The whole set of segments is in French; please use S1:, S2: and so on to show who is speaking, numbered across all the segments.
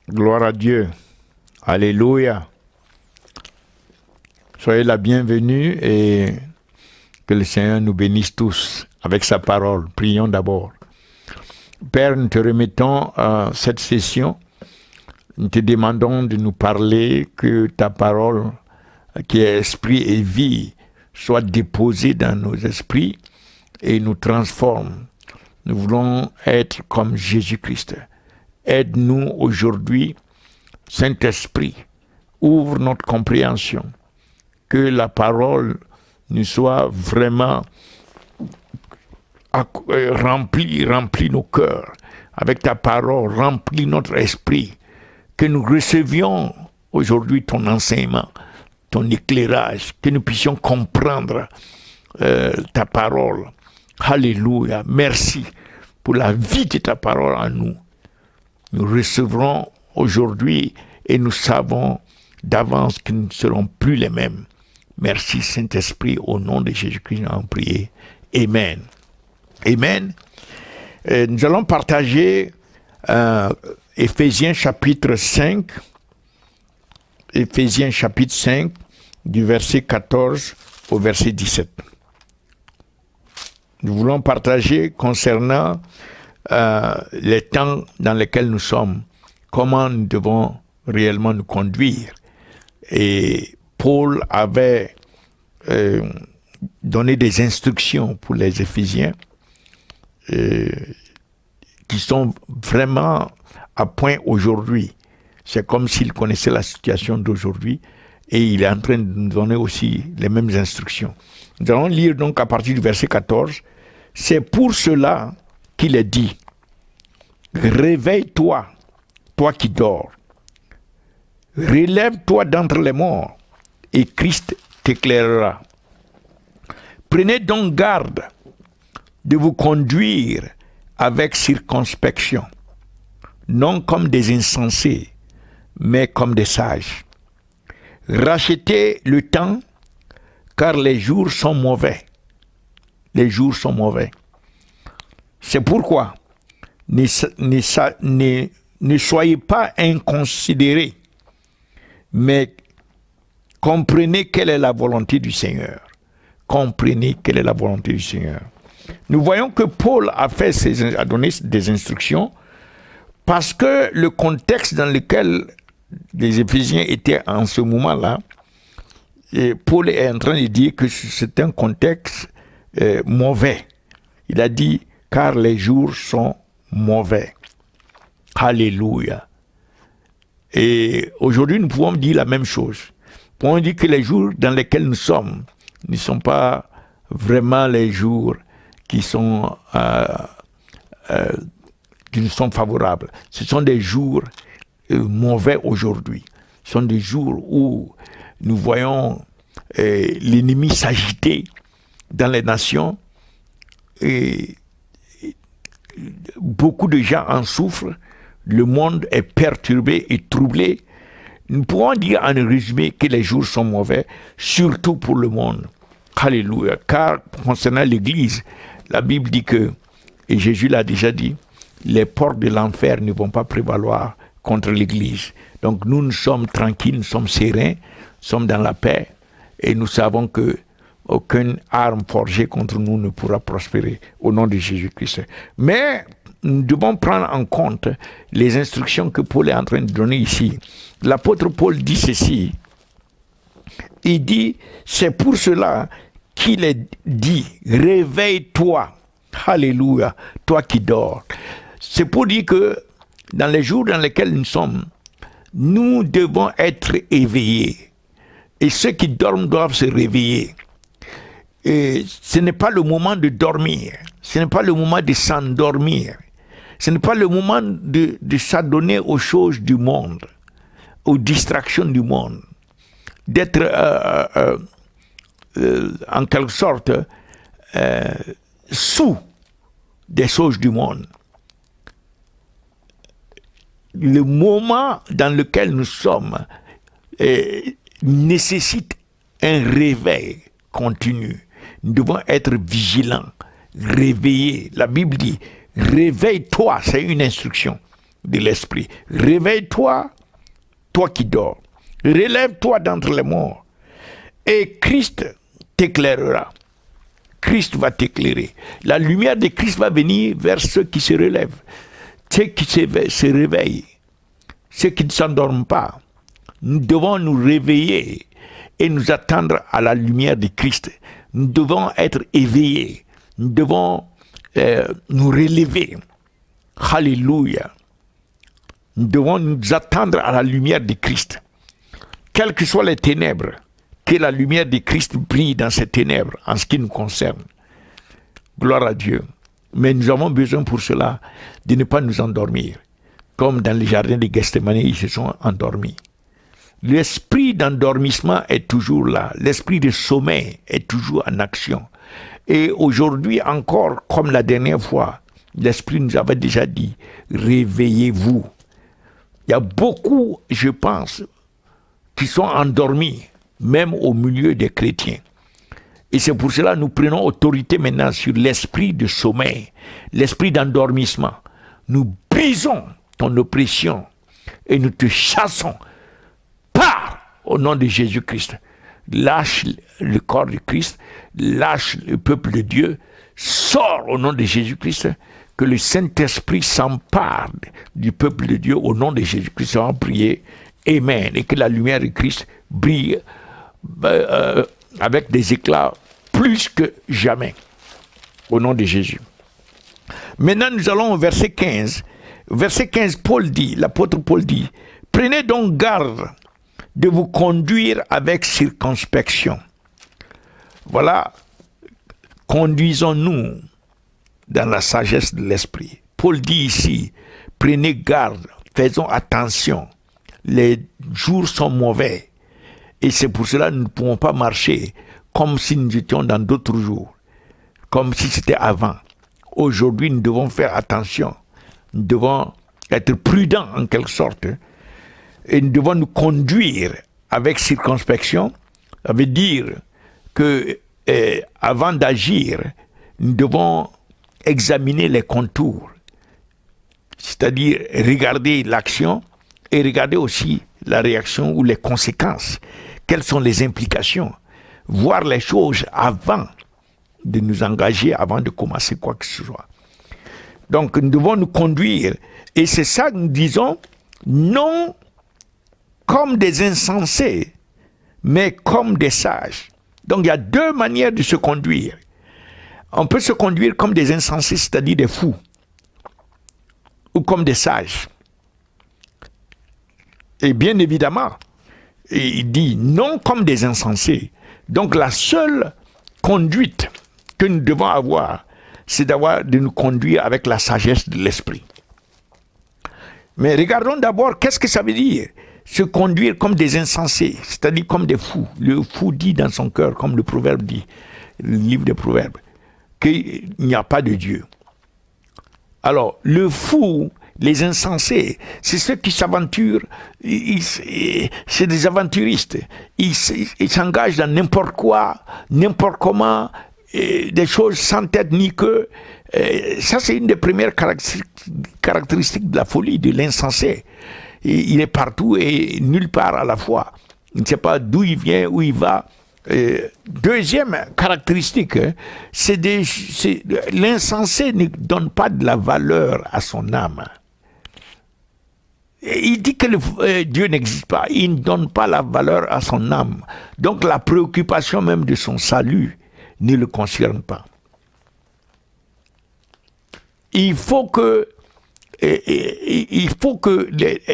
S1: Gloire à Dieu. Alléluia. Soyez la bienvenue et que le Seigneur nous bénisse tous avec sa parole. Prions d'abord. Père, nous te remettons cette session. Nous te demandons de nous parler, que ta parole, qui est esprit et vie, soit déposée dans nos esprits et nous transforme. Nous voulons être comme Jésus-Christ. Aide-nous aujourd'hui, Saint-Esprit, ouvre notre compréhension, que la parole nous soit vraiment remplit nos cœurs avec ta parole, remplit notre esprit, que nous recevions aujourd'hui ton enseignement, ton éclairage, que nous puissions comprendre ta parole. Alléluia, merci pour la vie de ta parole en nous. Nous recevrons aujourd'hui et nous savons d'avance que nous ne serons plus les mêmes. Merci Saint-Esprit, au nom de Jésus-Christ, nous avons prié. Amen. Amen. Nous allons partager Éphésiens chapitre 5. Éphésiens chapitre 5, du verset 14 au verset 17. Nous voulons partager concernant les temps dans lesquels nous sommes, comment nous devons réellement nous conduire. Et Paul avait donné des instructions pour les Éphésiens qui sont vraiment à point aujourd'hui. C'est comme s'il connaissait la situation d'aujourd'hui et il est en train de nous donner aussi les mêmes instructions. Nous allons lire donc à partir du verset 14. C'est pour cela qu'il est dit: réveille-toi, toi qui dors. Relève-toi d'entre les morts, et Christ t'éclairera. Prenez donc garde de vous conduire avec circonspection, non comme des insensés, mais comme des sages. Rachetez le temps, car les jours sont mauvais. Les jours sont mauvais. C'est pourquoi ne soyez pas inconsidérés, mais comprenez quelle est la volonté du Seigneur. Comprenez quelle est la volonté du Seigneur. Nous voyons que Paul a donné des instructions parce que le contexte dans lequel les Éphésiens étaient en ce moment-là, Paul est en train de dire que c'est un contexte mauvais. Il a dit, car les jours sont mauvais. Alléluia. Et aujourd'hui, nous pouvons dire la même chose. Nous pouvons dire que les jours dans lesquels nous sommes ne sont pas vraiment les jours qui sont favorables. Ce sont des jours mauvais aujourd'hui. Ce sont des jours où nous voyons l'ennemi s'agiter dans les nations et beaucoup de gens en souffrent. Le monde est perturbé et troublé. Nous pouvons dire en résumé que les jours sont mauvais, surtout pour le monde. Alléluia. Car concernant l'Église, la Bible dit que, et Jésus l'a déjà dit, les portes de l'enfer ne vont pas prévaloir contre l'Église. Donc nous sommes tranquilles, nous sommes sereins, nous sommes dans la paix, et nous savons que aucune arme forgée contre nous ne pourra prospérer au nom de Jésus-Christ. Mais nous devons prendre en compte les instructions que Paul est en train de donner ici. L'apôtre Paul dit ceci. Il dit, c'est pour cela qu'il est dit, réveille-toi. Alléluia, toi qui dors. C'est pour dire que dans les jours dans lesquels nous sommes, nous devons être éveillés. Et ceux qui dorment doivent se réveiller. Et ce n'est pas le moment de dormir. Ce n'est pas le moment de s'endormir. Ce n'est pas le moment de s'adonner aux choses du monde, aux distractions du monde. D'être en quelque sorte sous des choses du monde. Le moment dans lequel nous sommes nécessite un réveil continu. Nous devons être vigilants, réveillés. La Bible dit, réveille-toi, c'est une instruction. de l'esprit. Réveille-toi, toi qui dors. Relève-toi d'entre les morts. Et Christ t'éclairera. Christ va t'éclairer. La lumière de Christ va venir vers ceux qui se relèvent, ceux qui se réveillent, ceux qui ne s'endorment pas. Nous devons nous réveiller et nous attendre à la lumière de Christ. Nous devons être éveillés. Nous devons nous relever. Alléluia. Nous devons nous attendre à la lumière de Christ. Quelles que soient les ténèbres, que la lumière de Christ brille dans ces ténèbres en ce qui nous concerne. Gloire à Dieu. Mais nous avons besoin pour cela de ne pas nous endormir. Comme dans le jardin de Gethsémani, ils se sont endormis. L'esprit d'endormissement est toujours là. L'esprit de sommeil est toujours en action. Et aujourd'hui encore, comme la dernière fois, l'esprit nous avait déjà dit, réveillez-vous. Il y a beaucoup, je pense, qui sont endormis, même au milieu des chrétiens. Et c'est pour cela que nous prenons autorité maintenant sur l'esprit de sommeil, l'esprit d'endormissement. Nous brisons ton oppression et nous te chassons. Pars au nom de Jésus-Christ. Lâche le corps de Christ, lâche le peuple de Dieu, sors au nom de Jésus-Christ, que le Saint-Esprit s'empare du peuple de Dieu au nom de Jésus-Christ. On va prier. Amen. Et que la lumière de Christ brille avec des éclats plus que jamais. Au nom de Jésus. Maintenant, nous allons au verset 15. Verset 15, Paul dit, l'apôtre Paul dit, « Prenez donc garde de vous conduire avec circonspection. » Voilà, conduisons-nous dans la sagesse de l'esprit. Paul dit ici, prenez garde, faisons attention. Les jours sont mauvais. Et c'est pour cela que nous ne pouvons pas marcher comme si nous étions dans d'autres jours, comme si c'était avant. Aujourd'hui, nous devons faire attention. Nous devons être prudents en quelque sorte. Et nous devons nous conduire avec circonspection. Ça veut dire que avant d'agir, nous devons examiner les contours. C'est-à-dire regarder l'action et regarder aussi la réaction ou les conséquences. Quelles sont les implications? Voir les choses avant de nous engager, avant de commencer quoi que ce soit. Donc nous devons nous conduire. Et c'est ça que nous disons, non comme des insensés, mais comme des sages. Donc il y a deux manières de se conduire. On peut se conduire comme des insensés, c'est-à-dire des fous, ou comme des sages. Et bien évidemment, il dit non comme des insensés. Donc la seule conduite que nous devons avoir, c'est de nous conduire avec la sagesse de l'esprit. Mais regardons d'abord qu'est-ce que ça veut dire, se conduire comme des insensés, c'est-à-dire comme des fous. Le fou dit dans son cœur, comme le proverbe dit, le livre des proverbes, qu'il n'y a pas de Dieu. Alors, le fou, les insensés, c'est ceux qui s'aventurent, c'est des aventuristes. Ils s'engagent dans n'importe quoi, n'importe comment, des choses sans tête ni queue. Ça, c'est une des premières caractéristiques de la folie, de l'insensé. Il est partout et nulle part à la fois. Il ne sait pas d'où il vient, où il va. Deuxième caractéristique, c'est l'insensé ne donne pas de la valeur à son âme. Il dit que Dieu n'existe pas, il ne donne pas la valeur à son âme. Donc la préoccupation même de son salut ne le concerne pas. Il faut que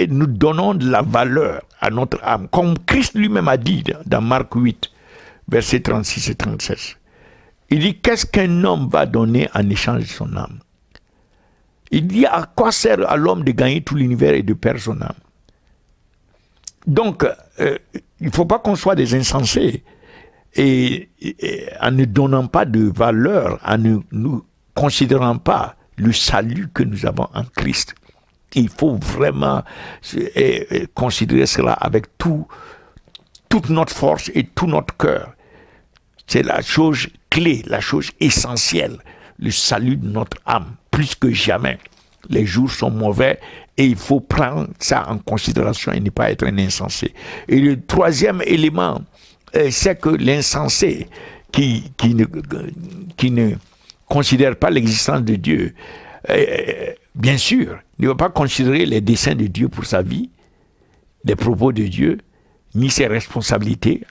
S1: nous donnons de la valeur à notre âme, comme Christ lui-même a dit dans Marc 8, versets 36 et 37. Il dit, qu'est-ce qu'un homme va donner en échange de son âme? Il dit, à quoi sert à l'homme de gagner tout l'univers et de perdre son âme? Donc, il ne faut pas qu'on soit des insensés et en ne donnant pas de valeur, en ne nous considérant pas le salut que nous avons en Christ. Il faut vraiment considérer cela avec toute notre force et tout notre cœur. C'est la chose clé, la chose essentielle, le salut de notre âme, plus que jamais. Les jours sont mauvais et il faut prendre ça en considération et ne pas être un insensé. Et le troisième élément, c'est que l'insensé qui ne considère pas l'existence de Dieu, bien sûr, ne va pas considérer les desseins de Dieu pour sa vie, les propos de Dieu, ni ses responsabilités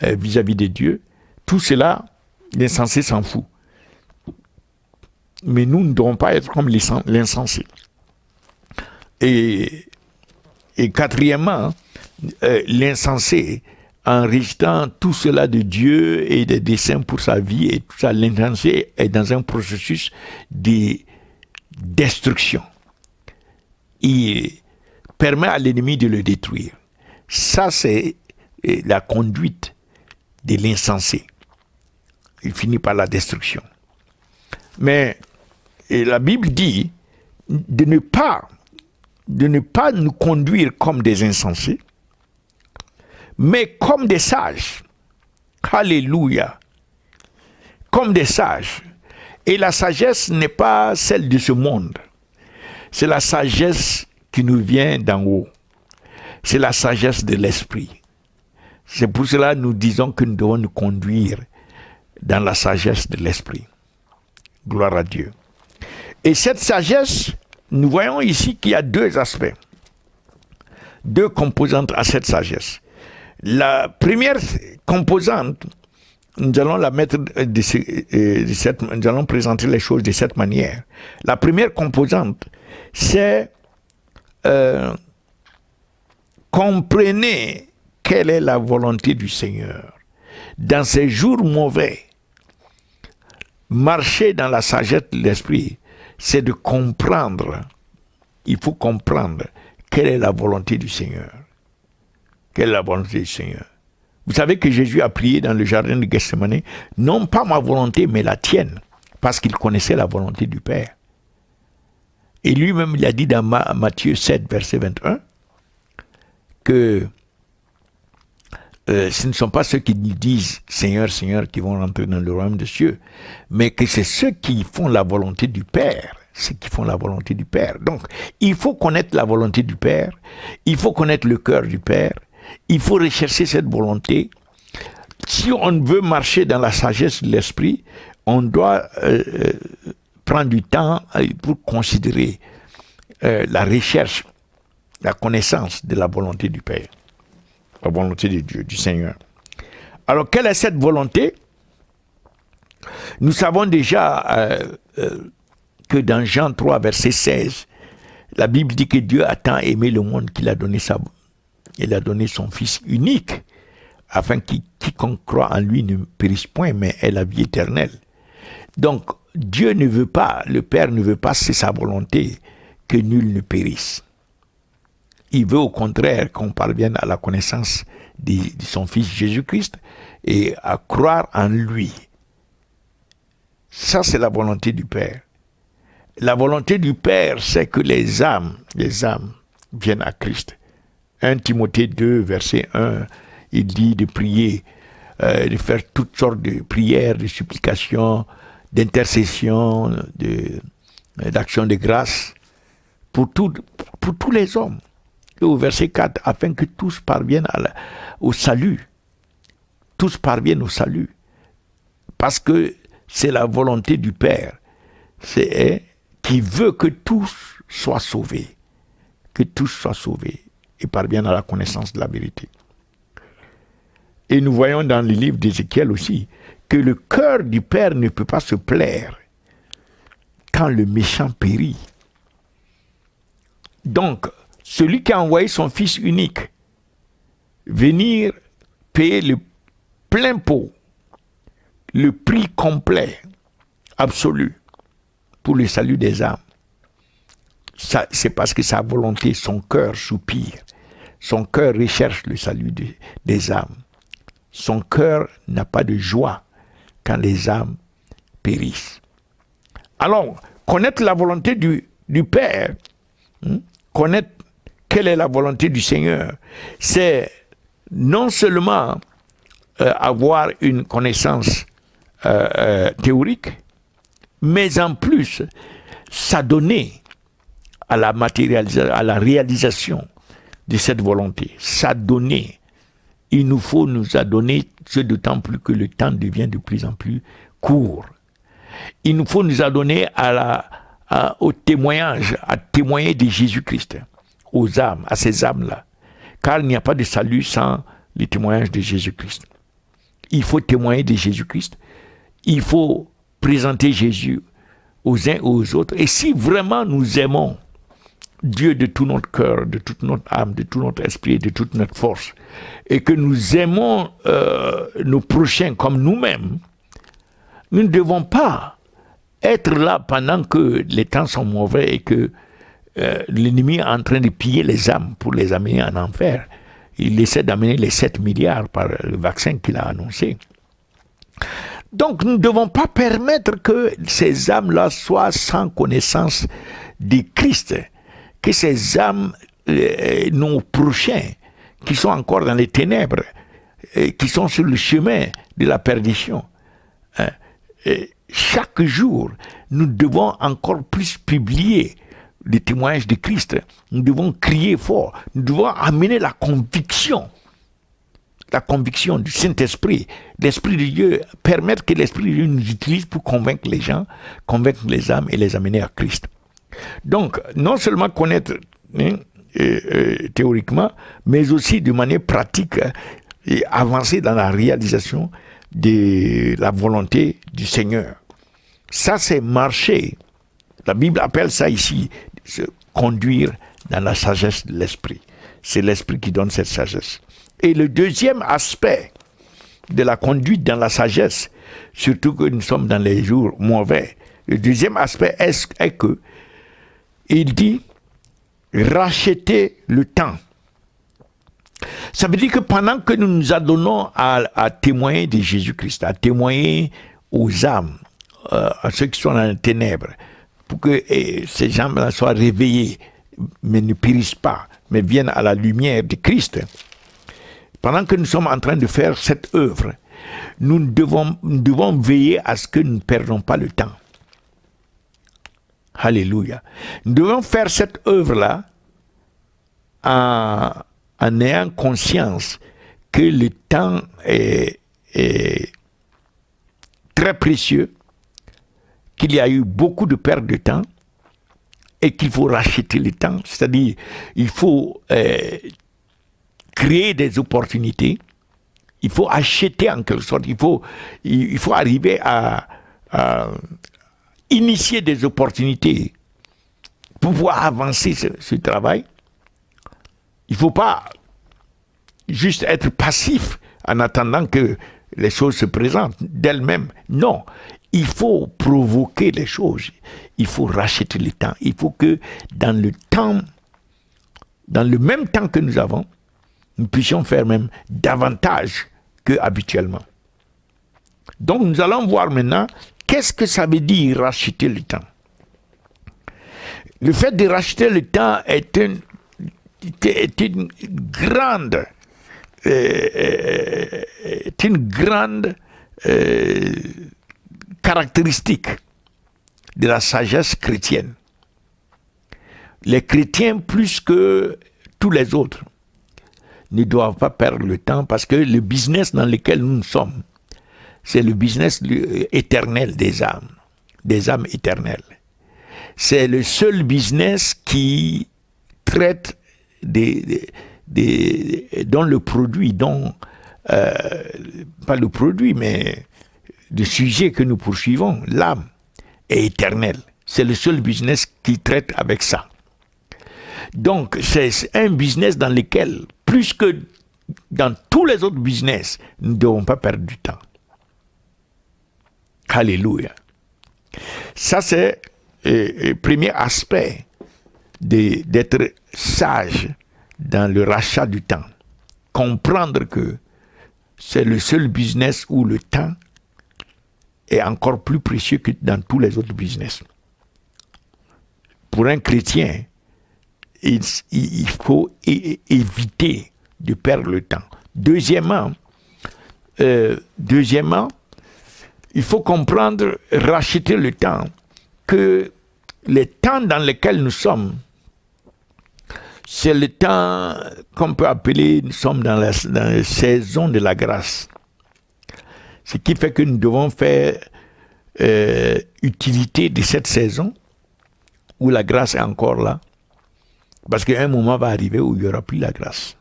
S1: vis-à-vis de Dieu. Tout cela, l'insensé s'en fout. Mais nous ne devons pas être comme l'insensé. Et quatrièmement, l'insensé, en rejetant tout cela de Dieu et des desseins pour sa vie, et tout ça, l'insensé est dans un processus de destruction. Il permet à l'ennemi de le détruire. Ça, c'est la conduite de l'insensé. Il finit par la destruction. Mais la Bible dit de ne pas nous conduire comme des insensés, mais comme des sages. Alléluia. Comme des sages. Et la sagesse n'est pas celle de ce monde. C'est la sagesse qui nous vient d'en haut. C'est la sagesse de l'esprit. C'est pour cela que nous disons que nous devons nous conduire dans la sagesse de l'esprit. Gloire à Dieu. Et cette sagesse, nous voyons ici qu'il y a deux aspects, deux composantes à cette sagesse. La première composante, nous allons la mettre nous allons présenter les choses de cette manière. La première composante, c'est comprenez quelle est la volonté du Seigneur. Dans ces jours mauvais, marcher dans la sagesse de l'esprit, c'est de comprendre. Il faut comprendre quelle est la volonté du Seigneur. Quelle est la volonté du Seigneur? Vous savez que Jésus a prié dans le jardin de Gethsemane, non pas ma volonté, mais la tienne, parce qu'il connaissait la volonté du Père. Et lui-même, il a dit dans Matthieu 7, verset 21, que ce ne sont pas ceux qui disent Seigneur, Seigneur qui vont rentrer dans le royaume des cieux, mais que c'est ceux qui font la volonté du Père, ceux qui font la volonté du Père. Donc, il faut connaître la volonté du Père, il faut connaître le cœur du Père, il faut rechercher cette volonté. Si on veut marcher dans la sagesse de l'esprit, on doit prendre du temps pour considérer la recherche, la connaissance de la volonté du Père. La volonté de Dieu, du Seigneur. Alors, quelle est cette volonté? Nous savons déjà que dans Jean 3, verset 16, la Bible dit que Dieu a tant aimé le monde qu'il a donné il a donné son Fils unique, afin que quiconque croit en lui ne périsse point, mais ait la vie éternelle. Donc, Dieu ne veut pas, le Père ne veut pas, c'est sa volonté, que nul ne périsse. Il veut au contraire qu'on parvienne à la connaissance de son Fils Jésus-Christ et à croire en lui. Ça, c'est la volonté du Père. La volonté du Père, c'est que les âmes viennent à Christ. 1 Timothée 2, verset 1, il dit de prier, de faire toutes sortes de prières, de supplications, d'intercessions, d'actions de grâce pour tous les hommes. Et au verset 4, afin que tous parviennent au salut. Tous parviennent au salut. Parce que c'est la volonté du Père. C'est qui veut que tous soient sauvés. Que tous soient sauvés et parviennent à la connaissance de la vérité. Et nous voyons dans le livre d'Ézéchiel aussi que le cœur du Père ne peut pas se plaire quand le méchant périt. Donc, celui qui a envoyé son Fils unique venir payer le plein pot, le prix complet, absolu, pour le salut des âmes, c'est parce que sa volonté, son cœur soupire, son cœur recherche le salut des âmes. Son cœur n'a pas de joie quand les âmes périssent. Alors, connaître la volonté du Père, connaître quelle est la volonté du Seigneur, c'est non seulement avoir une connaissance théorique, mais en plus s'adonner à la matérialisation, à la réalisation de cette volonté, s'adonner. Il nous faut nous adonner, ce d'autant plus que le temps devient de plus en plus court. Il nous faut nous adonner au témoignage, à témoigner de Jésus-Christ, aux âmes, à ces âmes-là. Car il n'y a pas de salut sans le témoignage de Jésus-Christ. Il faut témoigner de Jésus-Christ. Il faut présenter Jésus aux uns et aux autres. Et si vraiment nous aimons Dieu de tout notre cœur, de toute notre âme, de tout notre esprit, de toute notre force, et que nous aimons nos prochains comme nous-mêmes, nous ne devons pas être là pendant que les temps sont mauvais et que l'ennemi est en train de piller les âmes pour les amener en enfer. Il essaie d'amener les 7 milliards par le vaccin qu'il a annoncé. Donc nous ne devons pas permettre que ces âmes-là soient sans connaissance de Christ, que ces âmes, nos prochains, qui sont encore dans les ténèbres, qui sont sur le chemin de la perdition, chaque jour, nous devons encore plus publier le témoignage de Christ. Nous devons crier fort. Nous devons amener la conviction du Saint-Esprit, l'Esprit de Dieu, permettre que l'Esprit de Dieu nous utilise pour convaincre les gens, convaincre les âmes et les amener à Christ. Donc, non seulement connaître théoriquement, mais aussi de manière pratique et avancer dans la réalisation de la volonté du Seigneur. Ça, c'est marcher. La Bible appelle ça ici, se conduire dans la sagesse de l'Esprit. C'est l'Esprit qui donne cette sagesse. Et le deuxième aspect de la conduite dans la sagesse, surtout que nous sommes dans les jours mauvais, le deuxième aspect est que il dit racheter le temps. Ça veut dire que pendant que nous nous adonnons à témoigner de Jésus-Christ, à témoigner aux âmes, à ceux qui sont dans les ténèbres, pour que ces gens-là soient réveillés, mais ne périssent pas, mais viennent à la lumière de Christ. Pendant que nous sommes en train de faire cette œuvre, nous devons veiller à ce que nous ne perdons pas le temps. Alléluia. Nous devons faire cette œuvre-là en ayant conscience que le temps est très précieux, qu'il y a eu beaucoup de pertes de temps et qu'il faut racheter le temps. C'est-à-dire, il faut créer des opportunités, il faut acheter en quelque sorte, il faut arriver à initier des opportunités pour pouvoir avancer ce travail. Il ne faut pas juste être passif en attendant que les choses se présentent d'elles-mêmes. Non, il faut provoquer les choses. Il faut racheter le temps. Il faut que dans le même temps que nous avons, nous puissions faire même davantage qu'habituellement. Donc nous allons voir maintenant qu'est-ce que ça veut dire racheter le temps. Le fait de racheter le temps est une grande caractéristique de la sagesse chrétienne. Les chrétiens, plus que tous les autres, ne doivent pas perdre le temps parce que le business dans lequel nous sommes, c'est le business éternel des âmes éternelles. C'est le seul business qui traite dont le produit, pas le produit, mais le sujet que nous poursuivons, l'âme, est éternelle. C'est le seul business qui traite avec ça. Donc, c'est un business dans lequel, plus que dans tous les autres business, nous ne devons pas perdre du temps. Alléluia. Ça, c'est le premier aspect d'être sage dans le rachat du temps. Comprendre que c'est le seul business où le temps est encore plus précieux que dans tous les autres business. Pour un chrétien, il faut éviter de perdre le temps. Deuxièmement, il faut comprendre, racheter le temps, que les temps dans lesquels nous sommes c'est le temps qu'on peut appeler, nous sommes dans la saison de la grâce. Ce qui fait que nous devons faire utilité de cette saison où la grâce est encore là. Parce qu'un moment va arriver où il n'y aura plus la grâce.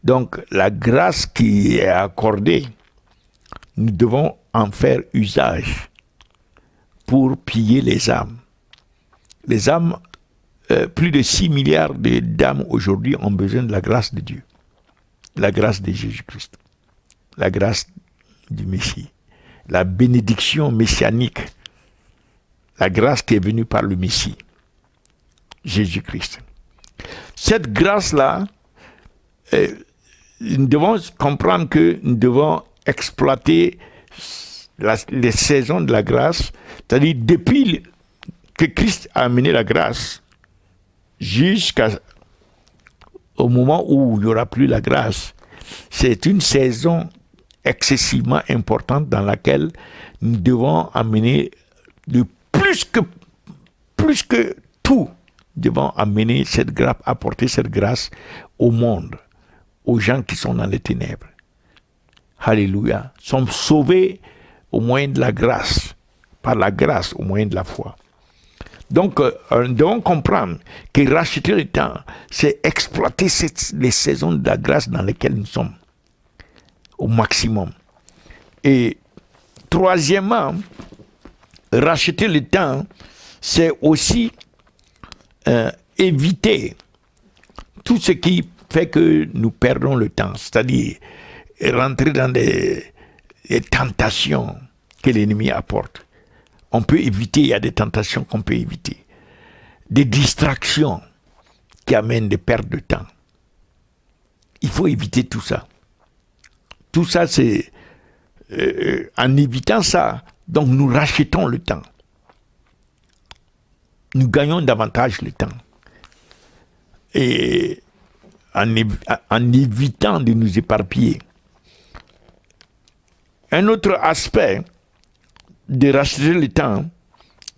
S1: Donc la grâce qui est accordée, nous devons en faire usage pour piller les âmes. Les âmes, plus de 6 milliards d'âmes aujourd'hui ont besoin de la grâce de Dieu. La grâce de Jésus-Christ. La grâce du Messie. La bénédiction messianique. La grâce qui est venue par le Messie. Jésus-Christ. Cette grâce-là, nous devons comprendre que nous devons exploiter les saisons de la grâce, c'est-à-dire depuis que Christ a amené la grâce jusqu'au moment où il n'y aura plus la grâce. C'est une saison excessivement importante dans laquelle nous devons amener plus que tout, nous devons amener cette grâce, apporter cette grâce au monde, aux gens qui sont dans les ténèbres. Alléluia. Sommes sauvés au moyen de la grâce, par la grâce, au moyen de la foi. Donc, nous devons comprendre que racheter le temps, c'est exploiter les saisons de la grâce dans lesquelles nous sommes, au maximum. Et troisièmement, racheter le temps, c'est aussi éviter tout ce qui fait que nous perdons le temps, c'est-à-dire rentrer dans des tentations que l'ennemi apporte. On peut éviter, il y a des tentations qu'on peut éviter. Des distractions qui amènent des pertes de temps. Il faut éviter tout ça. Tout ça, c'est... en évitant ça, donc nous rachetons le temps. Nous gagnons davantage le temps. Et en évitant de nous éparpiller. Un autre aspect de racheter le temps,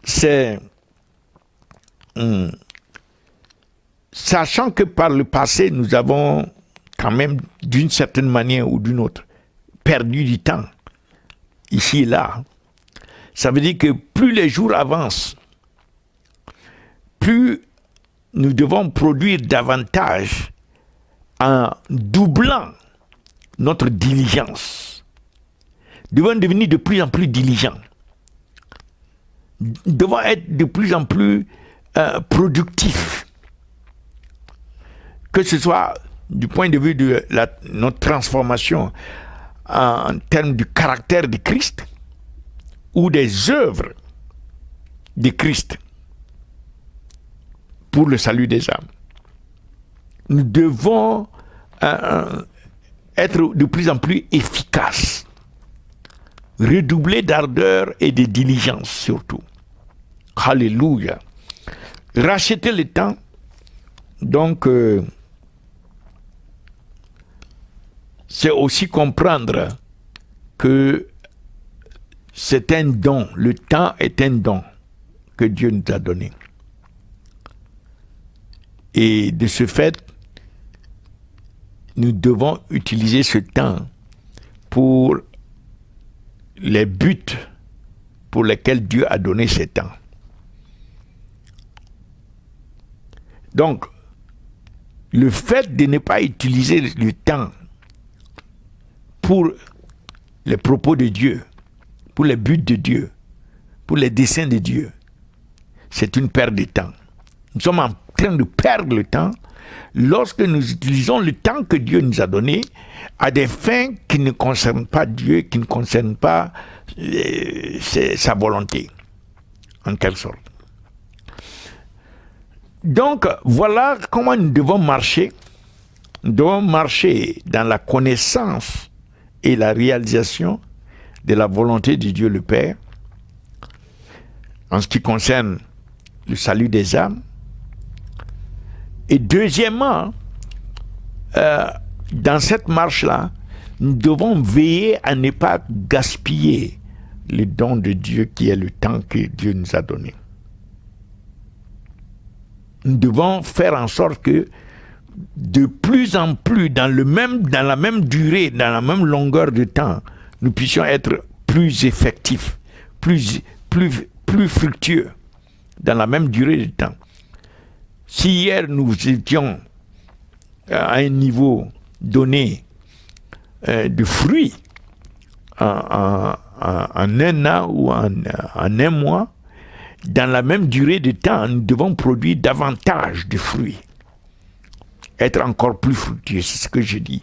S1: c'est sachant que par le passé, nous avons quand même, d'une certaine manière ou d'une autre, perdu du temps, ici et là. Ça veut dire que plus les jours avancent, plus nous devons produire davantage en doublant notre diligence. Nous devons devenir de plus en plus diligents. Nous devons être de plus en plus productifs. Que ce soit du point de vue de notre transformation en termes du caractère de Christ ou des œuvres de Christ pour le salut des âmes. Nous devons être de plus en plus efficaces. Redoubler d'ardeur et de diligence surtout. Alléluia. Racheter le temps, donc, c'est aussi comprendre que c'est un don. Le temps est un don que Dieu nous a donné. Et de ce fait, nous devons utiliser ce temps pour les buts pour lesquels Dieu a donné ce temps. Donc, le fait de ne pas utiliser le temps pour les propos de Dieu, pour les buts de Dieu, pour les desseins de Dieu, c'est une perte de temps. Nous sommes en train de perdre le temps lorsque nous utilisons le temps que Dieu nous a donné à des fins qui ne concernent pas Dieu, qui ne concernent pas sa volonté, en quelque sorte. Donc, voilà comment nous devons marcher. Nous devons marcher dans la connaissance et la réalisation de la volonté de Dieu le Père en ce qui concerne le salut des âmes. Et deuxièmement, dans cette marche-là, nous devons veiller à ne pas gaspiller le don de Dieu qui est le temps que Dieu nous a donné. nous devons faire en sorte que de plus en plus, dans la même durée, dans la même longueur de temps, nous puissions être plus effectifs, plus fructueux, dans la même durée de temps. Si hier nous étions à un niveau donné de fruits en un an ou en un mois, dans la même durée de temps, nous devons produire davantage de fruits. Être encore plus fructueux, c'est ce que je dis.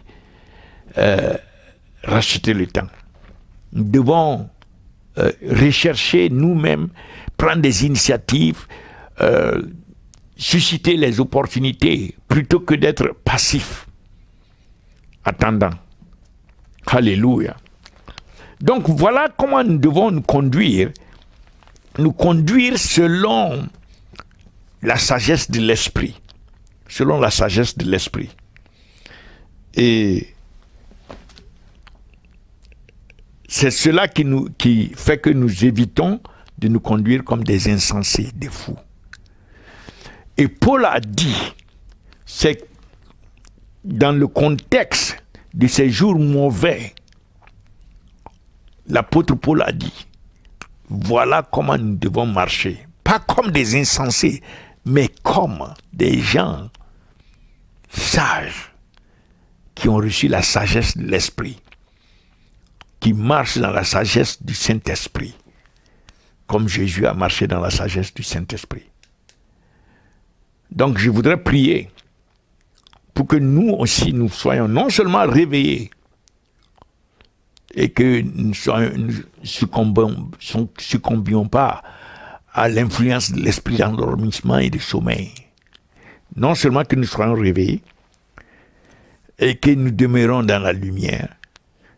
S1: Racheter le temps. Nous devons rechercher nous-mêmes, prendre des initiatives, susciter les opportunités, plutôt que d'être passifs, attendant. Alléluia. Donc voilà comment nous devons nous conduire selon la sagesse de l'esprit. Selon la sagesse de l'esprit. Et c'est cela qui fait que nous évitons de nous conduire comme des insensés, des fous. Et Paul a dit, c'est dans le contexte de ces jours mauvais, l'apôtre Paul a dit, voilà comment nous devons marcher. Pas comme des insensés, mais comme des gens sages qui ont reçu la sagesse de l'esprit, qui marchent dans la sagesse du Saint-Esprit, comme Jésus a marché dans la sagesse du Saint-Esprit. Donc je voudrais prier pour que nous aussi nous soyons non seulement réveillés et que nous ne succombions pas à l'influence de l'esprit d'endormissement et de sommeil. Non seulement que nous soyons réveillés et que nous demeurons dans la lumière,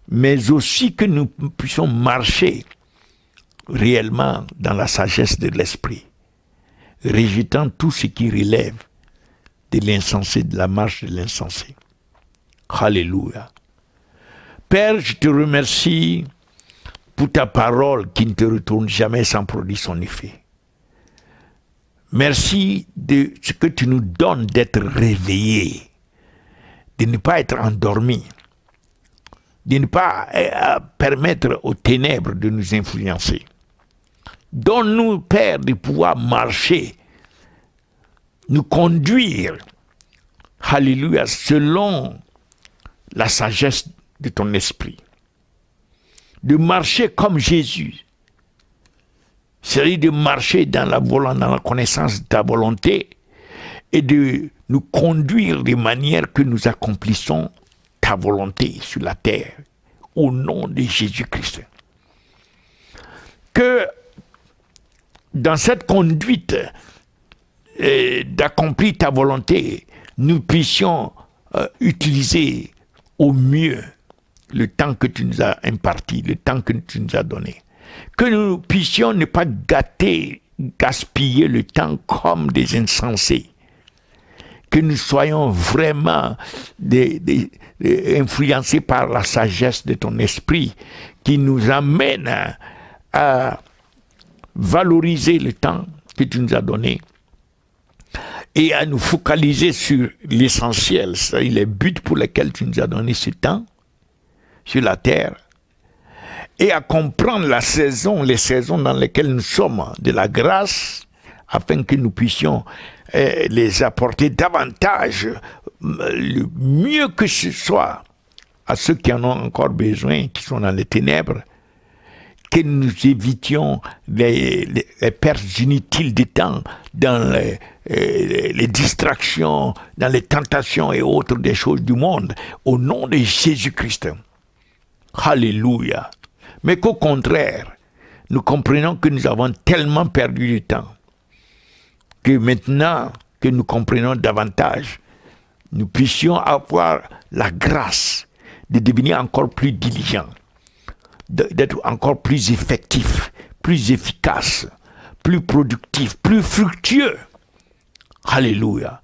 S1: mais aussi que nous puissions marcher réellement dans la sagesse de l'esprit, rejetant tout ce qui relève de l'insensé, de la marche de l'insensé. Alléluia. Père, je te remercie pour ta parole qui ne te retourne jamais sans produire son effet. Merci de ce que tu nous donnes d'être réveillés, de ne pas être endormis, de ne pas permettre aux ténèbres de nous influencer. Donne-nous, Père, de pouvoir marcher, nous conduire, alléluia, selon la sagesse de ton esprit. De marcher comme Jésus, c'est-à-dire de marcher dans la connaissance de ta volonté et de nous conduire de manière que nous accomplissons ta volonté sur la terre, au nom de Jésus-Christ. Que dans cette conduite d'accomplir ta volonté, nous puissions utiliser au mieux le temps que tu nous as imparti, le temps que tu nous as donné. Que nous puissions ne pas gaspiller le temps comme des insensés. Que nous soyons vraiment influencés par la sagesse de ton esprit qui nous amène à valoriser le temps que tu nous as donné et à nous focaliser sur l'essentiel, c'est-à-dire les buts pour lesquels tu nous as donné ce temps sur la terre, et à comprendre les saisons dans lesquelles nous sommes de la grâce, afin que nous puissions les apporter davantage, le mieux que ce soit, à ceux qui en ont encore besoin, qui sont dans les ténèbres, que nous évitions les pertes inutiles du temps dans les distractions, dans les tentations et autres des choses du monde, au nom de Jésus-Christ. Alléluia. Mais qu'au contraire, nous comprenons que nous avons tellement perdu du temps, que maintenant que nous comprenons davantage, nous puissions avoir la grâce de devenir encore plus diligents, d'être encore plus effectifs, plus efficaces, plus productifs, plus fructueux. Alléluia.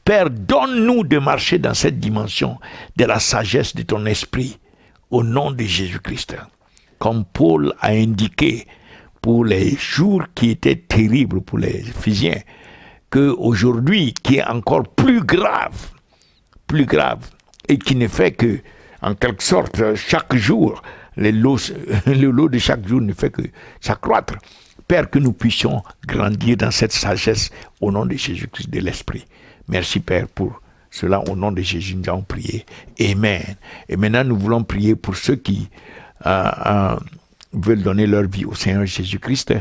S1: Père, donne-nous de marcher dans cette dimension de la sagesse de ton esprit, au nom de Jésus-Christ. Comme Paul a indiqué pour les jours qui étaient terribles pour les Éphésiens, qu'aujourd'hui, qui est encore plus grave, et qui ne fait que, en quelque sorte, chaque jour, le lot de chaque jour ne fait que s'accroître. Père, que nous puissions grandir dans cette sagesse au nom de Jésus-Christ de l'Esprit. Merci Père pour cela, au nom de Jésus, nous avons prié. Amen. Et maintenant, nous voulons prier pour ceux qui veulent donner leur vie au Seigneur Jésus-Christ.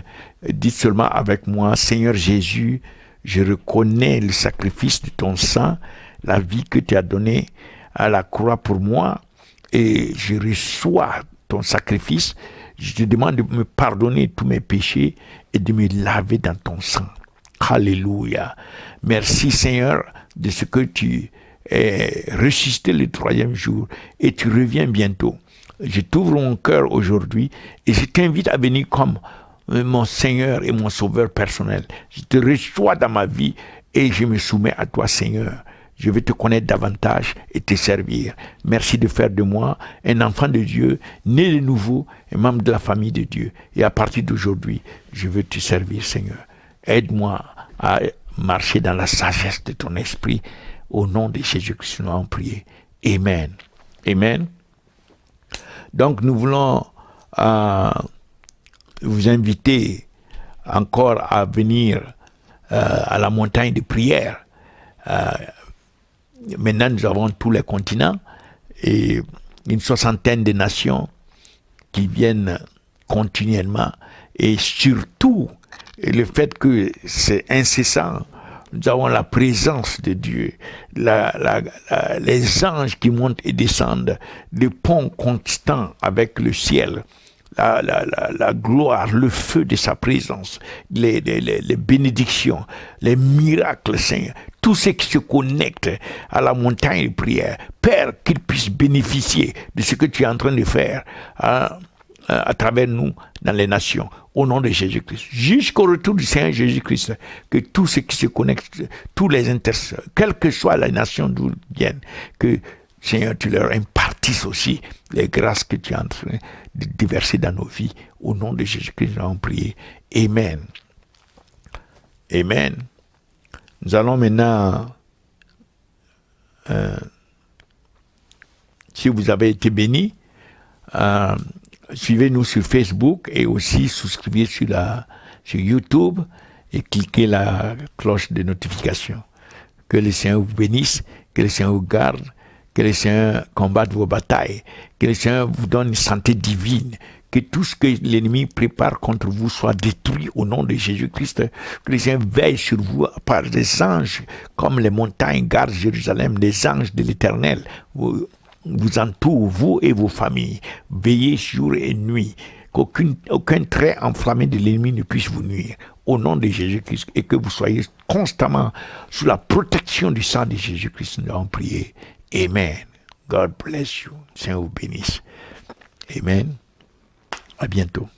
S1: Dites seulement avec moi, Seigneur Jésus, je reconnais le sacrifice de ton sang, la vie que tu as donnée à la croix pour moi, et je reçois ton sacrifice. Je te demande de me pardonner tous mes péchés et de me laver dans ton sang. Alléluia. Merci Seigneur de ce que tu es ressuscité le 3e jour et tu reviens bientôt. Je t'ouvre mon cœur aujourd'hui et je t'invite à venir comme mon Seigneur et mon Sauveur personnel. Je te reçois dans ma vie et je me soumets à toi Seigneur. Je veux te connaître davantage et te servir. Merci de faire de moi un enfant de Dieu, né de nouveau, et membre de la famille de Dieu. Et à partir d'aujourd'hui, je veux te servir, Seigneur. Aide-moi à marcher dans la sagesse de ton esprit. Au nom de Jésus-Christ, nous avons prié. Amen. Amen. Donc, nous voulons vous inviter encore à venir à la montagne de prière. Maintenant, nous avons tous les continents et une 60aine de nations qui viennent continuellement. Et surtout, le fait que c'est incessant, nous avons la présence de Dieu, les anges qui montent et descendent, le pont constant avec le ciel, la gloire, le feu de sa présence, les bénédictions, les miracles, Seigneur, tout ce qui se connecte à la montagne de prière. Père, qu'ils puissent bénéficier de ce que tu es en train de faire à travers nous dans les nations, au nom de Jésus-Christ. Jusqu'au retour du Seigneur Jésus-Christ, que tout ce qui se connecte, tous les intercesseurs, quelle que soit la nation d'où ils viennent, que Seigneur, tu leur impartisses aussi les grâces que tu es en train de déverser dans nos vies. Au nom de Jésus-Christ, nous avons prié. Amen. Amen. Nous allons maintenant, si vous avez été bénis, suivez-nous sur Facebook et aussi souscrivez sur YouTube et cliquez la cloche de notification. Que le Seigneur vous bénisse, que le Seigneur vous garde, que le Seigneur combatte vos batailles, que le Seigneur vous donne une santé divine, que tout ce que l'ennemi prépare contre vous soit détruit au nom de Jésus-Christ, que le Seigneur veille sur vous par des anges, comme les montagnes gardent Jérusalem, des anges de l'Éternel vous entourent, vous et vos familles. Veillez jour et nuit, qu'aucun trait enflammé de l'ennemi ne puisse vous nuire, au nom de Jésus-Christ, et que vous soyez constamment sous la protection du sang de Jésus-Christ. Nous avons prié. Amen. God bless you. Seigneur vous bénisse. Amen. À bientôt.